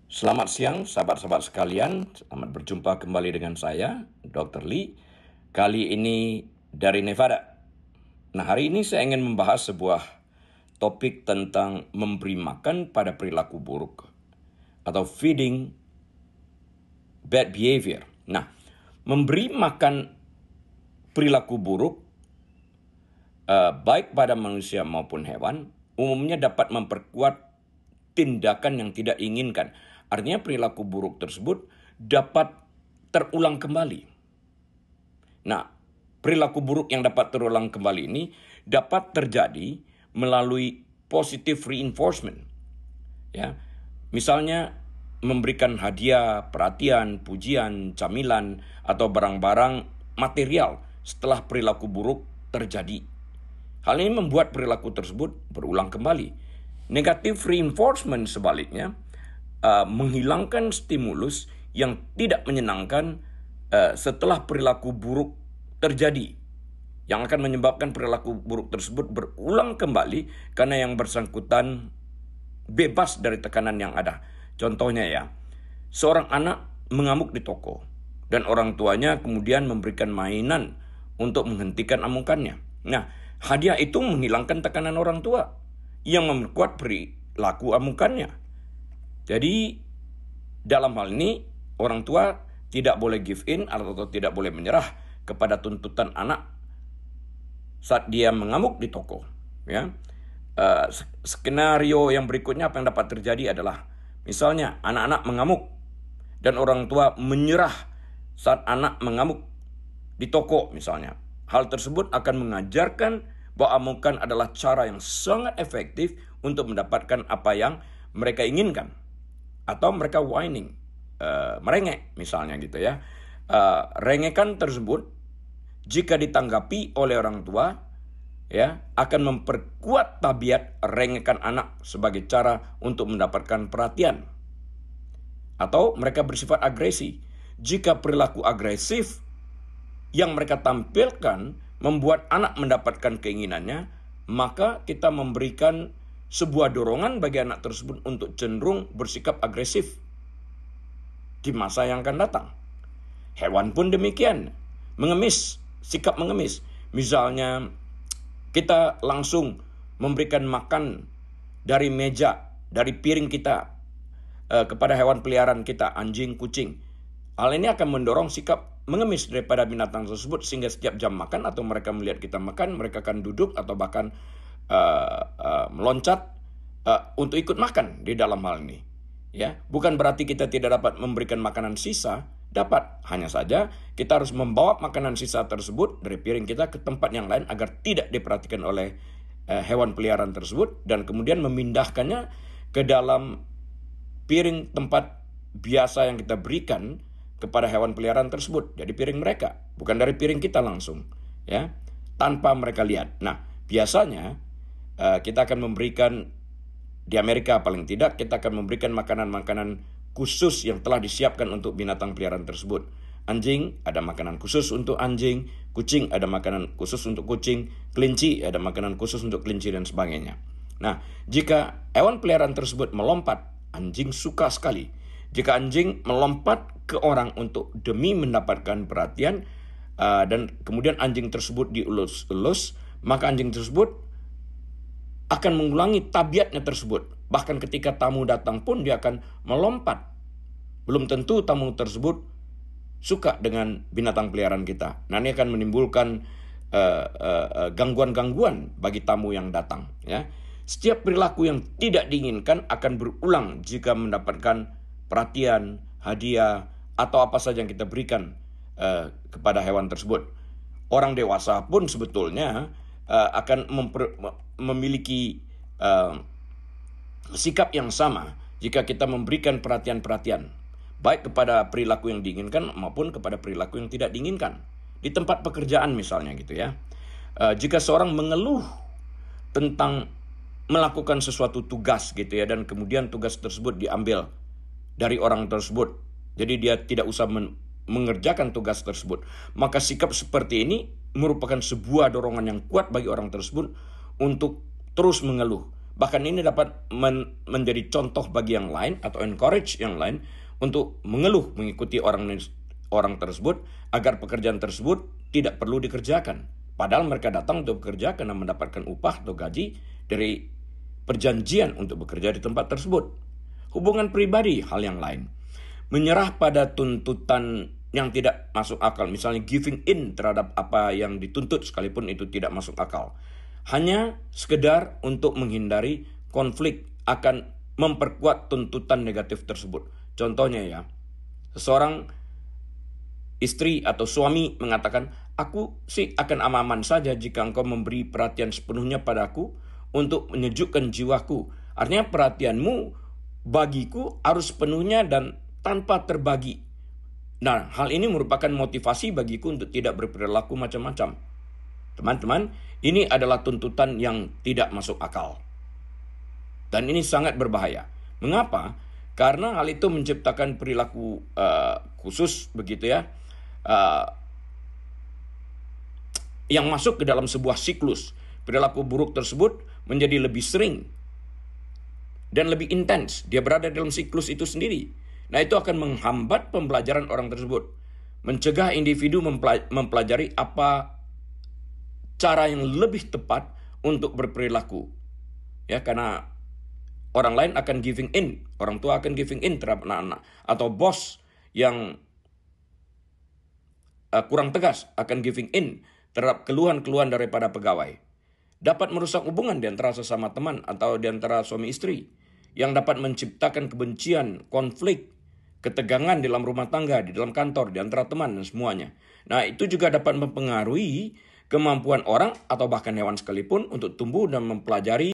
Selamat siang, sahabat-sahabat sekalian. Selamat berjumpa kembali dengan saya, Dr. Lee. Kali ini dari Nevada. Nah, hari ini saya ingin membahas sebuah topik tentang memberi makan pada perilaku buruk atau feeding bad behavior. Nah, memberi makan perilaku buruk baik pada manusia maupun hewan umumnya dapat memperkuat tindakan yang tidak inginkan. Artinya perilaku buruk tersebut dapat terulang kembali. Nah, perilaku buruk yang dapat terulang kembali ini dapat terjadi melalui positive reinforcement. Ya, misalnya memberikan hadiah, perhatian, pujian, camilan, atau barang-barang material setelah perilaku buruk terjadi. Hal ini membuat perilaku tersebut berulang kembali. Negative reinforcement sebaliknya menghilangkan stimulus yang tidak menyenangkan setelah perilaku buruk terjadi, yang akan menyebabkan perilaku buruk tersebut berulang kembali karena yang bersangkutan bebas dari tekanan yang ada. Contohnya ya, seorang anak mengamuk di toko dan orang tuanya kemudian memberikan mainan untuk menghentikan amukannya. Nah, hadiah itu menghilangkan tekanan orang tua yang memperkuat perilaku amukannya. Jadi dalam hal ini orang tua tidak boleh give in atau tidak boleh menyerah kepada tuntutan anak saat dia mengamuk di toko. Ya, skenario yang berikutnya apa yang dapat terjadi adalah misalnya anak-anak mengamuk dan orang tua menyerah saat anak mengamuk di toko misalnya. Hal tersebut akan mengajarkan bahwa amukan adalah cara yang sangat efektif untuk mendapatkan apa yang mereka inginkan. Atau mereka whining, merengek misalnya gitu ya. Rengekan tersebut jika ditanggapi oleh orang tua ya akan memperkuat tabiat rengekan anak sebagai cara untuk mendapatkan perhatian. Atau mereka bersifat agresi. Jika perilaku agresif yang mereka tampilkan membuat anak mendapatkan keinginannya, maka kita memberikan sebuah dorongan bagi anak tersebut untuk cenderung bersikap agresif di masa yang akan datang. Hewan pun demikian, sikap mengemis. Misalnya kita langsung memberikan makan dari meja, dari piring kita kepada hewan peliharaan kita, anjing, kucing. Hal ini akan mendorong sikap mengemis daripada binatang tersebut sehingga setiap jam makan atau mereka melihat kita makan, mereka akan duduk atau bahkan meloncat untuk ikut makan di dalam hal ini. Ya, bukan berarti kita tidak dapat memberikan makanan sisa, dapat. Hanya saja kita harus membawa makanan sisa tersebut dari piring kita ke tempat yang lain agar tidak diperhatikan oleh hewan peliharaan tersebut dan kemudian memindahkannya ke dalam piring tempat biasa yang kita berikan kepada hewan peliharaan tersebut. Jadi piring mereka, bukan dari piring kita langsung, ya, tanpa mereka lihat. Nah, biasanya kita akan memberikan di Amerika paling tidak kita akan memberikan makanan-makanan khusus yang telah disiapkan untuk binatang peliharaan tersebut. Anjing ada makanan khusus untuk anjing, kucing ada makanan khusus untuk kucing, kelinci ada makanan khusus untuk kelinci dan sebagainya. Nah, jika hewan peliharaan tersebut melompat, anjing suka sekali. Jika anjing melompat ke orang untuk demi mendapatkan perhatian dan kemudian anjing tersebut dielus-elus, maka anjing tersebut akan mengulangi tabiatnya tersebut. Bahkan ketika tamu datang pun dia akan melompat. Belum tentu tamu tersebut suka dengan binatang peliharaan kita. Nah, ini akan menimbulkan gangguan-gangguan bagi tamu yang datang. Ya, setiap perilaku yang tidak diinginkan akan berulang jika mendapatkan perhatian, hadiah, atau apa saja yang kita berikan kepada hewan tersebut. Orang dewasa pun sebetulnya akan memiliki sikap yang sama jika kita memberikan perhatian-perhatian baik kepada perilaku yang diinginkan maupun kepada perilaku yang tidak diinginkan. Di tempat pekerjaan misalnya gitu ya. Jika seorang mengeluh tentang melakukan sesuatu tugas gitu ya dan kemudian tugas tersebut diambil dari orang tersebut. Jadi dia tidak usah mengerjakan tugas tersebut. Maka sikap seperti ini merupakan sebuah dorongan yang kuat bagi orang tersebut untuk terus mengeluh. Bahkan ini dapat menjadi contoh bagi yang lain atau encourage yang lain untuk mengeluh mengikuti orang tersebut agar pekerjaan tersebut tidak perlu dikerjakan. Padahal mereka datang untuk bekerja karena mendapatkan upah atau gaji dari perjanjian untuk bekerja di tempat tersebut. Hubungan pribadi hal yang lain. Menyerah pada tuntutan yang tidak masuk akal, misalnya giving in terhadap apa yang dituntut sekalipun itu tidak masuk akal. Hanya sekedar untuk menghindari konflik akan memperkuat tuntutan negatif tersebut. Contohnya ya, seseorang istri atau suami mengatakan, aku sih akan aman-aman saja jika engkau memberi perhatian sepenuhnya padaku untuk menyejukkan jiwaku. Artinya perhatianmu bagiku harus sepenuhnya dan tanpa terbagi. Nah, hal ini merupakan motivasi bagiku untuk tidak berperilaku macam-macam. Teman-teman, ini adalah tuntutan yang tidak masuk akal. Dan ini sangat berbahaya. Mengapa? Karena hal itu menciptakan perilaku khusus begitu ya, yang masuk ke dalam sebuah siklus. Perilaku buruk tersebut menjadi lebih sering dan lebih intens. Dia berada dalam siklus itu sendiri. Nah, itu akan menghambat pembelajaran orang tersebut. Mencegah individu mempelajari apa cara yang lebih tepat untuk berperilaku. Ya, karena orang lain akan giving in, orang tua akan giving in terhadap anak-anak, atau bos yang kurang tegas akan giving in terhadap keluhan-keluhan daripada pegawai. Dapat merusak hubungan di antara sesama teman atau di antara suami istri, yang dapat menciptakan kebencian, konflik, ketegangan dalam rumah tangga, di dalam kantor, di antara teman dan semuanya. Nah, itu juga dapat mempengaruhi kemampuan orang atau bahkan hewan sekalipun untuk tumbuh dan mempelajari